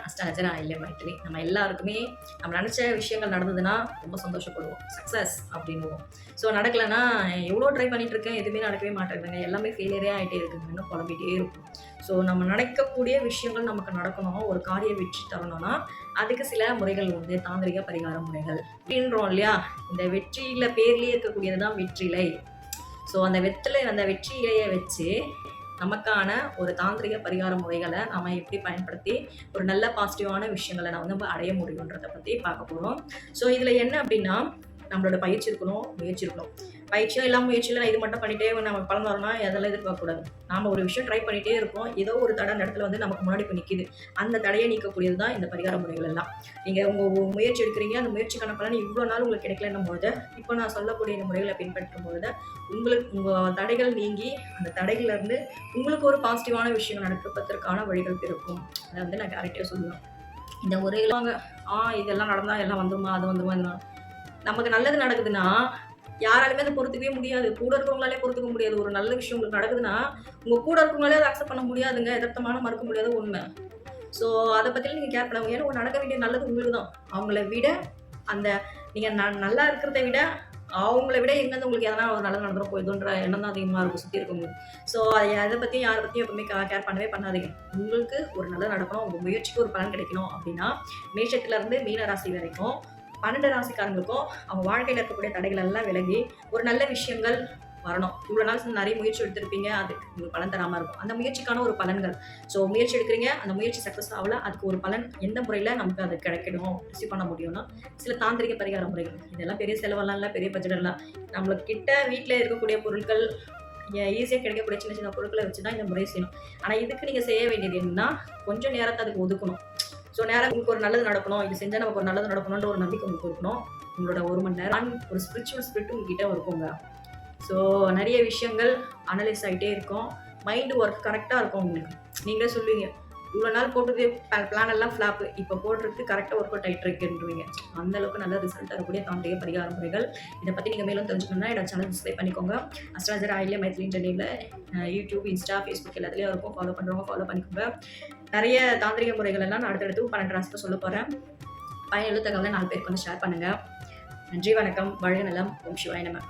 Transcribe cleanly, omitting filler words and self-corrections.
அஷ்டலட்சண ஆயில்யம் மைத்திலி. நம்ம எல்லாருக்குமே நம்ம நினச்ச விஷயங்கள் நடந்ததுன்னா ரொம்ப சந்தோஷப்படுவோம், சக்ஸஸ் அப்படின்னுவோம். ஸோ நடக்கலைன்னா எவ்வளோ ட்ரை பண்ணிட்டு இருக்கேன், எதுவுமே நடக்கவே மாட்டேங்குதுங்க, எல்லாமே ஃபெயிலியரே ஆகிட்டே இருக்குங்கன்னு புலம்பிகிட்டே இருக்கும். ஸோ நம்ம நினைக்கக்கூடிய விஷயங்கள் நமக்கு நடக்கணும், ஒரு காரிய வெற்றி தரணும்னா அதுக்கு சில முறைகள் உண்டு, தாந்திரிக பரிகார முறைகள் அப்படின்றோம் இல்லையா. இந்த வெற்றியில பேர்லேயே இருக்கக்கூடியது தான் வெற்றிலை. ஸோ அந்த வெற்றி இலையை வச்சு நமக்கான ஒரு தாந்திரிக பரிகார முறைகளை நம்ம எப்படி பயன்படுத்தி ஒரு நல்ல பாசிட்டிவான விஷயங்களை நம்ம அடைய முடியுன்றதை பற்றி பார்க்க போகிறோம். ஸோ இதில் என்ன அப்படின்னா, நம்மளோட பயிற்சி இருக்கணும், முயற்சி இருக்கணும். பயிற்சியும் எல்லாம் முயற்சியில் இது மட்டும் பண்ணிகிட்டே நம்ம பலன் வரணும்னா அதெல்லாம் எதிர்பார்க்கக்கூடாது. நாம் ஒரு விஷயம் ட்ரை பண்ணிகிட்டே இருக்கோம், ஏதோ ஒரு தடை அந்த இடத்துல வந்து நமக்கு முன்னாடி போய் நிற்கிது, அந்த தடையை நீக்கக்கூடியது தான் இந்த பரிகார முறைகள் எல்லாம். நீங்கள் உங்கள் முயற்சி எடுக்கிறீங்க, அந்த முயற்சிக்கான பலன் இவ்வளோ நாள் உங்களுக்கு கிடைக்கலன்னும் போது இப்போ நான் சொல்லக்கூடிய இந்த முறைகளை பின்பற்றும் பொழுது உங்கள் தடைகள் நீங்கி அந்த தடைகள்லேருந்து உங்களுக்கு ஒரு பாசிட்டிவான விஷயம் நடப்பதற்கான வழிகள் இருக்கும். அதை வந்து நான் கரெக்டாக சொல்லுவேன். இந்த முறையில் இதெல்லாம் நடந்தால் எல்லாம் வந்துருமா, அது வந்துருமா, இதெல்லாம் நமக்கு நல்லது நடக்குதுன்னா யாராலுமே அதை பொறுத்துக்கவே முடியாது. கூட இருக்கவங்களாலே பொறுத்துக்க முடியாது. ஒரு நல்ல விஷயம் உங்களுக்கு நடக்குதுன்னா உங்கள் கூட இருக்கவங்களாலே அதை அக்செப்ட் பண்ண முடியாதுங்க. எதார்த்தமான மறுக்க முடியாத உண்மை. ஸோ அதை பற்றிலாம் நீங்கள் கேர் பண்ண, ஏன்னா நடக்க வேண்டிய நல்லது உங்களுக்கு தான். அவங்கள விட அந்த நீங்கள் நல்லா இருக்கிறத விட அவங்கள விட எங்கேருந்து உங்களுக்கு எதனா ஒரு நல்லது நடந்துடும் போயிடுன்ற எண்ணம் தான் அதிகமாக இருக்கும் சுற்றி இருக்கவங்களுக்கு. ஸோ அதை பற்றியும் யாரை பற்றியும் எப்பவுமே கேர் பண்ணவே பண்ணாதீங்க. உங்களுக்கு ஒரு நல்லது நடக்கணும், உங்கள் முயற்சிக்கு ஒரு பலன் கிடைக்கணும் அப்படின்னா மேஷத்துலேருந்து மீன ராசி வரைக்கும் 12 ராசிக்காரங்களுக்கும் அவங்க வாழ்க்கையில் இருக்கக்கூடிய தடைகள் எல்லாம் விலகி ஒரு நல்ல விஷயங்கள் வரணும். இவ்வளோ நாள் நிறைய முயற்சி எடுத்திருப்பீங்க, அதுக்கு உங்களுக்கு பலன் தராமல் இருக்கும். அந்த முயற்சிக்கான ஒரு பலன்கள். ஸோ முயற்சி எடுக்கிறீங்க, அந்த முயற்சி சக்ஸஸ் ஆகல, அதுக்கு ஒரு பலன் எந்த முறையில் நமக்கு அது கிடைக்கணும், ரிசீவ் பண்ண முடியும்னா சில தாந்திரிக பரிகார முறைகள். இதெல்லாம் பெரிய செலவெல்லாம் இல்லை, பெரிய பட்ஜெட் இல்லை. நம்மளுக்கு கிட்ட வீட்டில் இருக்கக்கூடிய பொருட்கள், ஈஸியாக கிடைக்கக்கூடிய சின்ன சின்ன பொருட்களை வச்சு தான் இந்த முறை செய்யணும். ஆனால் இதுக்கு நீங்கள் செய்ய வேண்டியது என்னன்னா, கொஞ்சம் நேரத்தை அதுக்கு ஒதுக்கணும். ஸோ நேரம் உங்களுக்கு ஒரு நல்லது நடக்கணும், இது செஞ்சால் நமக்கு ஒரு நல்லது நடக்கணுன்ற ஒரு நம்பிக்கை உங்களுக்கு இருக்கணும். உங்களோட 1 மணி நேரம் ஒரு ஸ்பிரிச்சுவல் ஸ்பிரிட் உங்ககிட்ட இருக்குங்க. ஸோ நிறைய விஷயங்கள் அனலைஸ் ஆகிட்டே இருக்கும், மைண்டு ஒர்க் கரெக்டாக இருக்கும் உங்களுக்கு. நீங்களே சொல்லுவீங்க, இவ்வளோ நாள் போட்டது பிளான் எல்லாம் ஃப்ளாப்பு, இப்போ போடுறதுக்கு கரெக்டாக ஒர்க் அவுட் ஆகிட்டு இருக்குன்றீங்க. அந்தளவுக்கு நல்ல ரிசல்ட் தரக்கூடிய தாந்திரிக பரிகார முறைகள். இதை பற்றி நீங்கள் மேலும் தெரிஞ்சுக்கணும்னா என்னோட சேனல் சப்ஸ்கிரைப் பண்ணிக்கோங்க. அஸ்ட்ராலஜர் ஆயில்யம் மைத்திலின்ற நேமில் யூடியூப், இன்ஸ்டா, ஃபேஸ்புக் எல்லாத்துலேயும் இருக்கும். ஃபாலோ பண்ணுறவங்க ஃபாலோ பண்ணிக்கோங்க. நிறைய தாந்திரிக முறைகள் எல்லாம் நான் அடுத்தடுத்து 12 ராசிக்கு சொல்ல போகிறேன். பயனுள்ள தகவலை 4 பேருக்கு வந்து ஷேர் பண்ணுங்கள். நன்றி, வணக்கம், வாழ்க நலம், ஓம் சிவாய நம.